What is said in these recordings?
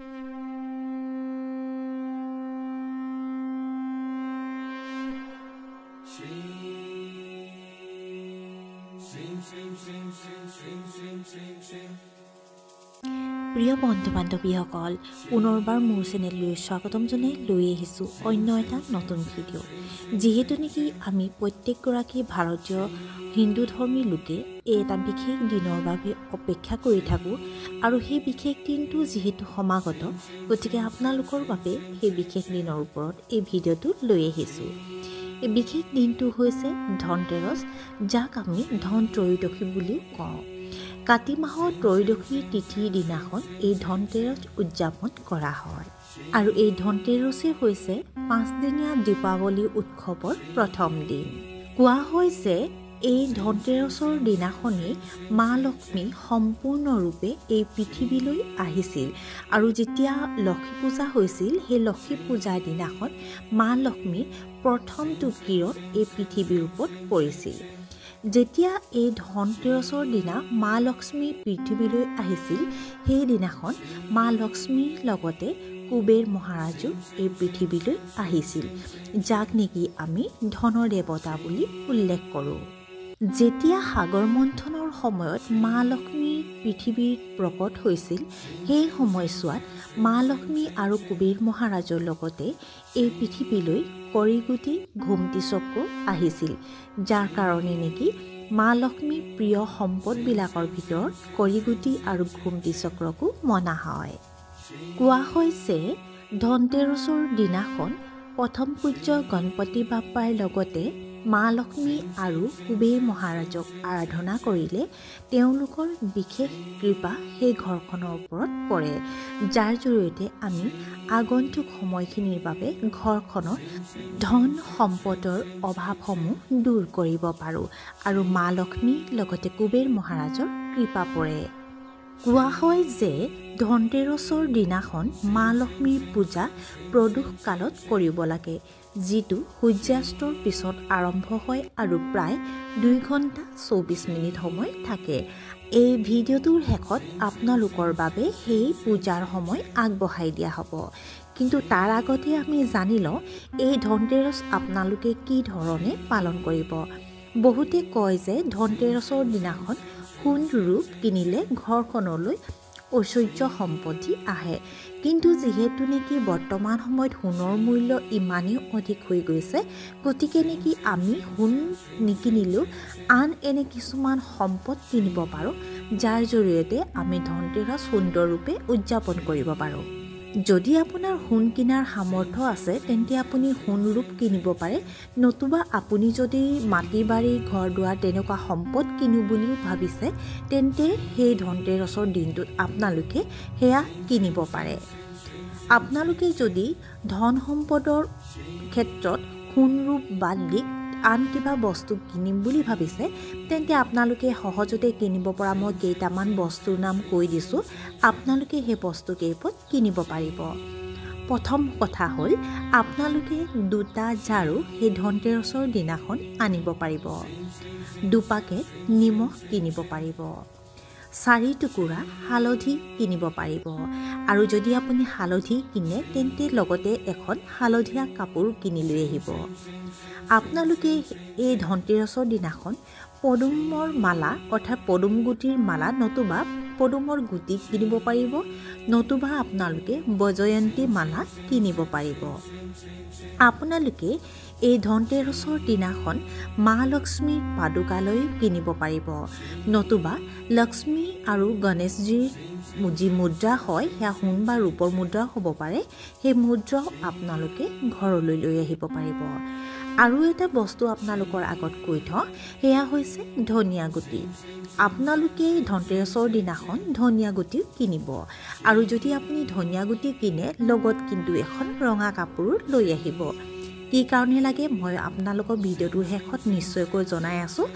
প্ৰিয় বন্ধু-বান্ধৱীসকল, পুনৰবাৰ মোৰ চেনেললৈ স্বাগতম জনাই লৈ আহিছোঁ অন্য এটা নতুন ভিডিঅ'। যিহেতু নেকি আমি প্ৰত্যেকগৰাকী ভাৰতীয় হিন্দু ধৰ্মী লোকে এটা বিশেষ দিনৰ বাবে অপেক্ষা কৰি থাকোঁ আৰু সেই বিশেষ দিনটো যিহেতু সমাগত, গতিকে আপোনালোকৰ বাবে সেই বিশেষ দিনৰ ওপৰত এই ভিডিঅ'টো লৈ আহিছোঁ। এই বিশেষ দিনটো হৈছে ধনতেৰছ, যাক আমি ধন ত্ৰয়োদশী বুলিও কওঁ। কাতি মাহৰ ত্ৰয়োদশীৰ তিথিৰ দিনাখন এই ধনতেৰছ উদযাপন কৰা হয় আৰু এই ধনতেৰছেই হৈছে 5দিনীয়া দীপাৱলী উৎসৱৰ প্ৰথম দিন। কোৱা হয় যে এই ধনতেৰছৰ দিনাখনেই মা লক্ষ্মী সম্পূৰ্ণৰূপে এই পৃথিৱীলৈ আহিছিল আৰু যেতিয়া লক্ষ্মী পূজা হৈছিল, সেই লক্ষ্মী পূজাৰ দিনাখন মা লক্ষ্মীৰ প্ৰথমটো কিৰণ এই পৃথিৱীৰ ওপৰত পৰিছিল। যেতিয়া এই ধনতেৰছৰ দিনা মা লক্ষ্মী পৃথিৱীলৈ আহিছিল, সেই দিনাখন মা লক্ষ্মীৰ লগতে কুবেৰ মহাৰাজো এই পৃথিৱীলৈ আহিছিল, যাক নেকি আমি ধনৰ দেৱতা বুলি উল্লেখ কৰোঁ। যেতিয়া সাগৰ মন্থনৰ সময়ত মা লক্ষ্মী পৃথিৱীত প্ৰকট হৈছিল, সেই সময়ছোৱাত মা লক্ষ্মী আৰু কুবেৰ মহাৰাজৰ লগতে এই পৃথিৱীলৈ কৰিগুটি ঘুমটি চক্ৰ আহিছিল, যাৰ কাৰণে নেকি মা লক্ষ্মীৰ প্ৰিয় সম্পদবিলাকৰ ভিতৰত কৰিগুটি আৰু ঘুমটি চক্ৰকো মনা হয়। কোৱা হয় যে ধনতেৰছৰ দিনাখন প্ৰথম পূজ্য গণপতি বাপ্পাৰ লগতে মা লক্ষ্মী আৰু কুবেৰ মহাৰাজক আৰাধনা কৰিলে তেওঁলোকৰ বিশেষ কৃপা সেই ঘৰখনৰ ওপৰত পৰে, যাৰ জৰিয়তে আমি আগন্তুক সময়খিনিৰ বাবে ঘৰখনৰ ধন সম্পদৰ অভাৱসমূহ দূৰ কৰিব পাৰোঁ আৰু মা লক্ষ্মী লগতে কুবেৰ মহাৰাজৰ কৃপা পৰে। কোৱা হয় যে ধনতেৰছৰ দিনাখন মা লক্ষ্মীৰ পূজা প্ৰদোষ কালত কৰিব লাগে, যিটো সূৰ্যাস্তৰ পিছত আৰম্ভ হয় আৰু প্ৰায় 2 ঘণ্টা 24 মিনিট সময় থাকে। এই ভিডিঅ'টোৰ শেষত আপোনালোকৰ বাবে সেই পূজাৰ সময় আগবঢ়াই দিয়া হ'ব, কিন্তু তাৰ আগতে আমি জানি লওঁ এই ধনতেৰছ আপোনালোকে কি ধৰণে পালন কৰিব। বহুতে কয় যে ধনতেৰছৰ দিনাখন সোণ ৰূপ কিনিলে ঘৰখনলৈ ঐশ্বৰ্য সম্পত্তি আহে, কিন্তু যিহেতু নেকি বৰ্তমান সময়ত সোণৰ মূল্য ইমানেই অধিক হৈ গৈছে, গতিকে নেকি আমি সোণ নিকিনিলেও আন এনে কিছুমান সম্পদ কিনিব পাৰোঁ, যাৰ জৰিয়তে আমি ধনতেৰছ সুন্দৰৰূপে উদযাপন কৰিব পাৰোঁ। যদি আপোনাৰ সোণ কিনাৰ সামৰ্থ্য আছে, তেন্তে আপুনি সোণ ৰূপ কিনিব পাৰে, নতুবা আপুনি যদি মাটি বাৰী ঘৰ দুৱাৰ তেনেকুৱা সম্পদ কিনো বুলিও ভাবিছে, তেন্তে সেই ধনতেৰছৰ দিনটোত আপোনালোকে সেয়া কিনিব পাৰে। আপোনালোকে যদি ধন সম্পদৰ ক্ষেত্ৰত সোণ ৰূপ বাদ দি আন কিবা বস্তু কিনিম বুলি ভাবিছে, তেন্তে আপোনালোকে সহজতে কিনিব পৰা মই কেইটামান বস্তুৰ নাম কৈ দিছোঁ, আপোনালোকে সেই বস্তুকেইপদ কিনিব পাৰিব। প্ৰথম কথা হ'ল আপোনালোকে 2টা ঝাৰু সেই ধনতেৰছৰ দিনাখন আনিব পাৰিব, 2 পেকেট নিমখ কিনিব পাৰিব, 4 টুকুৰা হালধি কিনিব পাৰিব, আৰু যদি আপুনি হালধি কিনে তেন্তে লগতে এখন হালধীয়া কাপোৰ কিনি লৈ আহিব। আপোনালোকে এই ধনতেৰছৰ দিনাখন পদুমৰ মালা অৰ্থাৎ পদুম গুটিৰ মালা নতুবা পদুমৰ গুটি কিনিব পাৰিব, নতুবা আপোনালোকে বজয়ন্তী মালা কিনিব পাৰিব। আপোনালোকে এই ধনতেৰছৰ দিনাখন মা লক্ষ্মীৰ পাদুকালৈ কিনিব পাৰিব, নতুবা লক্ষ্মী আৰু গণেশজীৰ যি মুদ্ৰা হয় সেয়া সোণ বা ৰূপৰ মুদ্ৰাও হ'ব পাৰে, সেই মুদ্ৰাও আপোনালোকে ঘৰলৈ লৈ আহিব পাৰিব। আৰু এটা বস্তু আপোনালোকৰ আগত কৈ থওঁ, সেয়া হৈছে ধনিয়া গুটি। আপোনালোকে ধনতেৰছৰ দিনাখন ধনিয়া গুটিও কিনিব, আৰু যদি আপুনি ধনিয়া গুটি কিনে লগত কিন্তু এখন ৰঙা কাপোৰ লৈ আহিব। কি কাৰণে লাগে মই আপোনালোকৰ ভিডিঅ'টোৰ শেষত নিশ্চয়কৈ জনাই আছোঁ।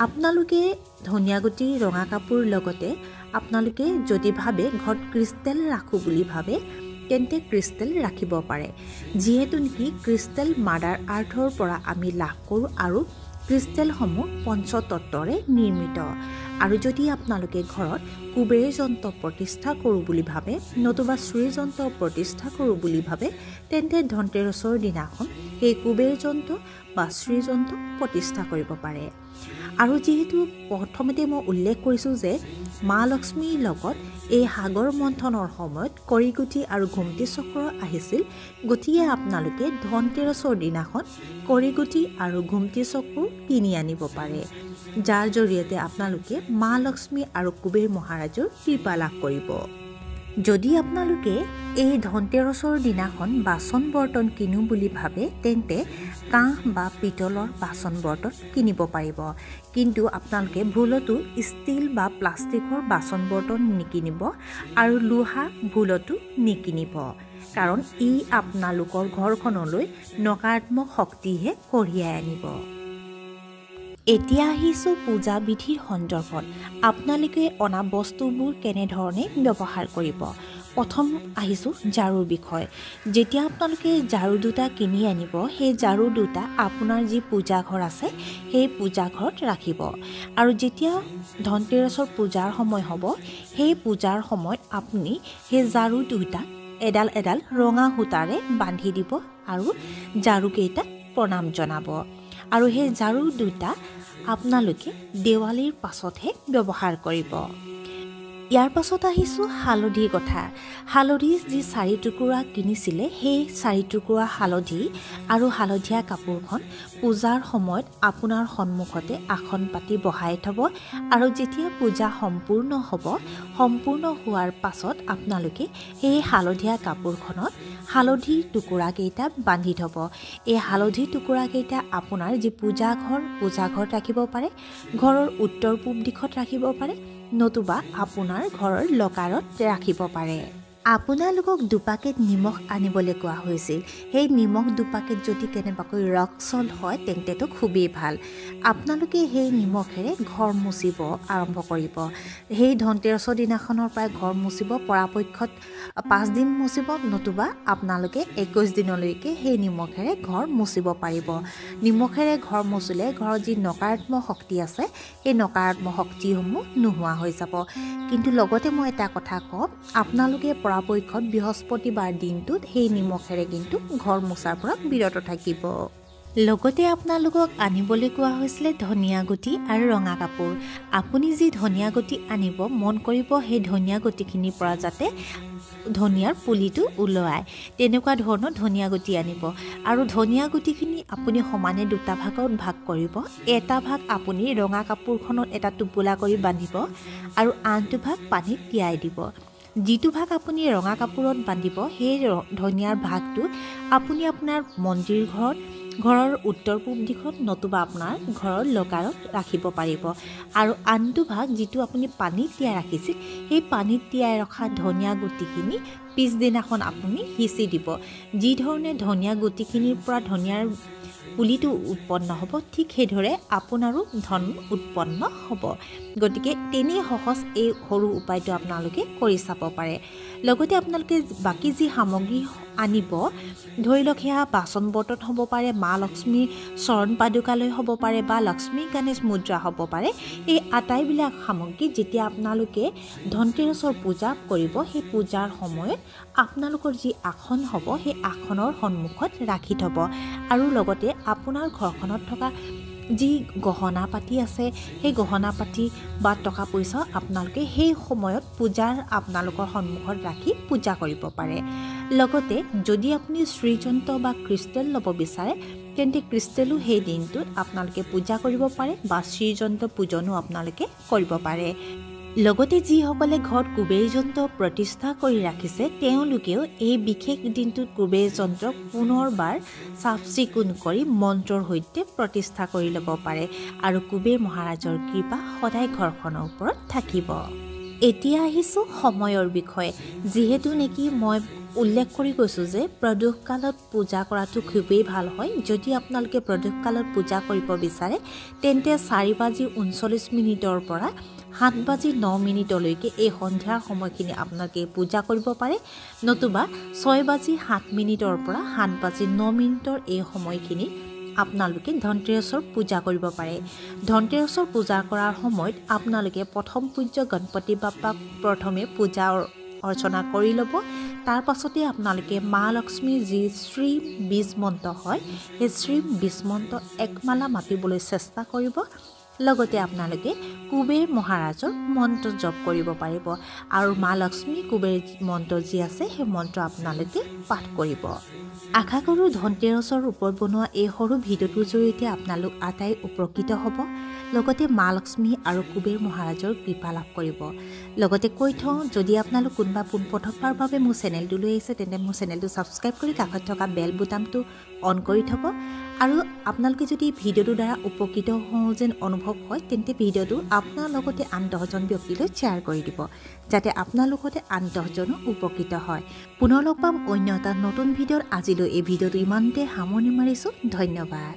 আপোনালোকে ধনিয়া গুটি ৰঙা কাপোৰ লগতে আপোনালোকে যদি ভাবে ঘৰত ক্ৰিষ্টেল ৰাখোঁ বুলি ভাবে, তেন্তে ক্ৰিষ্টেল ৰাখিব পাৰে, যিহেতু নেকি ক্ৰিষ্টেল মাদাৰ আৰ্থৰ পৰা আমি লাভ কৰোঁ আৰু ক্ৰিষ্টেলসমূহ পঞ্চতত্বৰে নিৰ্মিত। আৰু যদি আপোনালোকে ঘৰত কুবেৰ যন্ত্ৰ প্ৰতিষ্ঠা কৰোঁ বুলি ভাবে নতুবা শ্ৰীযন্ত্ৰ প্ৰতিষ্ঠা কৰোঁ বুলি ভাবে তেন্তে ধনতেৰছৰ দিনাখন সেই কুবেৰ যন্ত্ৰ বা শ্ৰীযন্ত্ৰ প্ৰতিষ্ঠা কৰিব পাৰে। আৰু যিহেতু প্ৰথমতে মই উল্লেখ কৰিছোঁ যে মা লক্ষ্মীৰ লগত এই সাগৰ মন্থনৰ সময়ত কৰিগুটি আৰু ঘুমটি চক্ৰ আহিছিল, গতিকে আপোনালোকে ধনতেৰছৰ দিনাখন কৰিগুটি আৰু ঘুমটি চক্ৰ কিনি আনিব পাৰে, যাৰ জৰিয়তে আপোনালোকে মা লক্ষ্মী আৰু কুবেৰ মহাৰাজৰ কৃপা লাভ কৰিব। যদি আপোনালোকে এই ধনতেৰছৰ দিনাখন বাচন বৰ্তন কিনো বুলি ভাবে তেন্তে কাঁহ বা পিতলৰ বাচন বৰ্তন কিনিব পাৰিব, কিন্তু আপোনালোকে ভুলতো ষ্টীল বা প্লাষ্টিকৰ বাচন বৰ্তন নিকিনিব আৰু লোহা ভুলতো নিকিনিব, কাৰণ ই আপোনালোকৰ ঘৰখনলৈ নকাৰাত্মক শক্তিহে কঢ়িয়াই আনিব। এতিয়া আহিছোঁ পূজা বিধিৰ সন্দৰ্ভত আপোনালোকে অনা বস্তুবোৰ কেনেধৰণে ব্যৱহাৰ কৰিব। প্ৰথম আহিছোঁ ঝাৰুৰ বিষয়। যেতিয়া আপোনালোকে ঝাৰু দুটা কিনি আনিব, সেই ঝাৰু দুটা আপোনাৰ যি পূজা ঘৰ আছে সেই পূজা ঘৰত ৰাখিব। আৰু যেতিয়া ধনতেৰছৰ পূজাৰ সময় হ'ব, সেই পূজাৰ সময়ত আপুনি সেই ঝাৰু দুটা এডাল এডাল ৰঙা সূতাৰে বান্ধি দিব আৰু ঝাৰুকেইটাক প্ৰণাম জনাব। আৰু সেই ঝাৰু দুটা আপোনালোকে দেৱালীৰ পাছতহে ব্যৱহাৰ কৰিব। ইয়াৰ পাছত আহিছোঁ হালধিৰ কথা। হালধি যি 4 টুকুৰা কিনিছিলে, সেই 4 টুকুৰা হালধি আৰু হালধীয়া কাপোৰখন পূজাৰ সময়ত আপোনাৰ সন্মুখতে আসন পাতি বহাই থ'ব। আৰু যেতিয়া পূজা সম্পূৰ্ণ হ'ব, সম্পূৰ্ণ হোৱাৰ পাছত আপোনালোকে সেই হালধীয়া কাপোৰখনত হালধিৰ টুকুৰাকেইটা বান্ধি থ'ব। এই হালধিৰ টুকুৰাকেইটা আপোনাৰ যি পূজা ঘৰত ৰাখিব পাৰে, ঘৰৰ উত্তৰ পূব দিশত ৰাখিব পাৰে, নতুবা আপোনাৰ ঘৰৰ লকাৰত ৰাখিব পাৰে। আপোনালোকক 2 পেকেট নিমখ আনিবলৈ কোৱা হৈছিল। সেই নিমখ 2 পেকেট যদি কেনেবাকৈ ৰক চল্ট হয় তেন্তেতো খুবেই ভাল। আপোনালোকে সেই নিমখেৰে ঘৰ মুচিব আৰম্ভ কৰিব। সেই ধনতেৰছৰ দিনাখনৰ পৰাই ঘৰ মুচিব, পৰাপক্ষত 5 দিন মুচিব, নতুবা আপোনালোকে 21 দিনলৈকে সেই নিমখেৰে ঘৰ মুচিব পাৰিব। নিমখেৰে ঘৰ মুচিলে ঘৰৰ যি নকাৰাত্মক শক্তি আছে সেই নকাৰাত্মক শক্তিসমূহ নোহোৱা হৈ যাব। কিন্তু লগতে মই এটা কথা কওঁ, আপোনালোকে পৰাপক্ষত বৃহস্পতিবাৰ দিনটোত সেই নিমখেৰে কিন্তু ঘৰ মোচাৰ পৰা বিৰত থাকিব। লগতে আপোনালোকক আনিবলৈ কোৱা হৈছিলে ধনিয়া গুটি আৰু ৰঙা কাপোৰ। আপুনি যি ধনিয়া গুটি আনিব, মন কৰিব সেই ধনিয়া গুটিখিনিৰ পৰা যাতে ধনিয়াৰ পুলিটো ওলোৱায়, তেনেকুৱা ধৰণৰ ধনিয়া গুটি আনিব। আৰু ধনিয়া গুটিখিনি আপুনি সমানে 2টা ভাগত ভাগ কৰিব। এটা ভাগ আপুনি ৰঙা কাপোৰখনত এটা টোপোলা কৰি বান্ধিব আৰু আনটো ভাগ পানীত তিয়াই দিব। যিটো ভাগ আপুনি ৰঙা কাপোৰত বান্ধিব, সেই ধনিয়াৰ ভাগটো আপুনি আপোনাৰ মন্দিৰ ঘৰৰ উত্তৰ পূব দিশত নতুবা আপোনাৰ ঘৰৰ লকাৰত ৰাখিব পাৰিব। আৰু আনটো ভাগ যিটো আপুনি পানীত তিয়াই ৰাখিছিল, সেই পানীত তিয়াই ৰখা ধনিয়া গুটিখিনি পিছদিনাখন আপুনি সিঁচি দিব। যি ধৰণে ধনিয়া গুটিখিনিৰ পৰা ধনিয়াৰ পুলিটো উৎপন্ন হ'ব, ঠিক সেইদৰে আপোনাৰো ধন উৎপন্ন হ'ব। গতিকে তেনেই সহজ এই সৰু উপায়টো আপোনালোকে কৰি চাব পাৰে। লগতে আপোনালোকে বাকী যি সামগ্ৰী আনিব, ধৰি লওক সেয়া বাচন বৰ্তন হ'ব পাৰে, মা লক্ষ্মীৰ চৰণ পাদুকালৈ হ'ব পাৰে বা লক্ষ্মী গণেশ মুদ্ৰা হ'ব পাৰে। এই আটাইবিলাক সামগ্ৰী যেতিয়া আপোনালোকে ধনতেৰছৰ পূজা কৰিব, সেই পূজাৰ সময়ত আপোনালোকৰ যি আসন হ'ব সেই আসনৰ সন্মুখত ৰাখি থ'ব। আৰু লগতে আপোনাৰ ঘৰখনত থকা যি গহনা পাতি আছে, সেই গহনা পাতি বা টকা পইচা আপোনালোকে সেই সময়ত পূজাৰ আপোনালোকৰ সন্মুখত ৰাখি পূজা কৰিব পাৰে। লগতে যদি আপুনি শ্ৰীযন্ত্ৰ বা ক্ৰিষ্টেল ল'ব বিচাৰে তেন্তে ক্ৰিষ্টেলো সেই দিনটোত আপোনালোকে পূজা কৰিব পাৰে বা শ্ৰীযন্ত্ৰ পূজনো আপোনালোকে কৰিব পাৰে। লগতে যিসকলে ঘৰত কুবেৰ যন্ত্ৰ প্ৰতিষ্ঠা কৰি ৰাখিছে, তেওঁলোকেও এই বিশেষ দিনটোত কুবেৰ যন্ত্ৰক পুনৰবাৰ চাফ চিকুণ কৰি মন্ত্ৰৰ সৈতে প্ৰতিষ্ঠা কৰি ল'ব পাৰে আৰু কুবেৰ মহাৰাজৰ কৃপা সদায় ঘৰখনৰ ওপৰত থাকিব। এতিয়া আহিছোঁ সময়ৰ বিষয়ে। যিহেতু নেকি মই উল্লেখ কৰি গৈছোঁ যে প্ৰদোষকালত পূজা কৰাটো খুবেই ভাল হয়। যদি আপোনালোকে প্ৰদোষকালত পূজা কৰিব বিচাৰে তেন্তে 4:39 পৰা 7:09 এই সন্ধিয়াৰ সময়খিনি আপোনালোকে পূজা কৰিব পাৰে, নতুবা 6:07 পৰা 7:09 এই সময়খিনি আপোনালোকে ধনতেৰছৰ পূজা কৰিব পাৰে ধনতেৰছৰ পূজা কৰাৰ সময়ত আপোনালোকে প্ৰথম পূজ্য গণপতি বাপ্পাক প্ৰথমে পূজা অৰ্চনা কৰি ল'ব তাৰ পাছতে আপোনালোকে মা লক্ষ্মী যি শ্ৰী বীজ মন্ত্ৰ হয় সেই শ্ৰী বীজ মন্ত্ৰ একমালা মাতিবলৈ চেষ্টা কৰিব লগতে আপোনালোকে কুবেৰ মহাৰাজৰ মন্ত্ৰ জপ কৰিব পাৰিব আৰু মা লক্ষ্মী কুবেৰ মন্ত্ৰ যি আছে সেই মন্ত্ৰ আপোনালোকে পাঠ কৰিব আশা কৰোঁ ধনতেৰছৰ ওপৰত বনোৱা এই সৰু ভিডিঅ'টোৰ জৰিয়তে আপোনালোক আটাই উপকৃত হ'ব লগতে মা লক্ষ্মী আৰু কুবেৰ মহাৰাজৰ কৃপা লাভ কৰিব লগতে কৈ থওঁ যদি আপোনালোক কোনোবা পোনপ্ৰথমবাৰৰ বাবে মোৰ চেনেলটোলৈ আহিছে তেন্তে মোৰ চেনেলটো ছাবস্ক্ৰাইব কৰি কাষত থকা বেল বুটামটো অন কৰি থ'ব আৰু আপোনালোকে যদি ভিডিঅ'টোৰ দ্বাৰা উপকৃত হওঁ যেন অনুভৱ হয় তেন্তে ভিডিঅ'টো আপোনাৰ লগতে আন 10জন ব্যক্তিলৈ শ্বেয়াৰ কৰি দিব যাতে আপোনাৰ লগতে আন 10জনো উপকৃত হয় পুনৰ লগ পাম অন্য এটা নতুন ভিডিঅ'ত আজিলৈ এই ভিডিঅ'টো ইমানতে সামৰণি মাৰিছোঁ ধন্যবাদ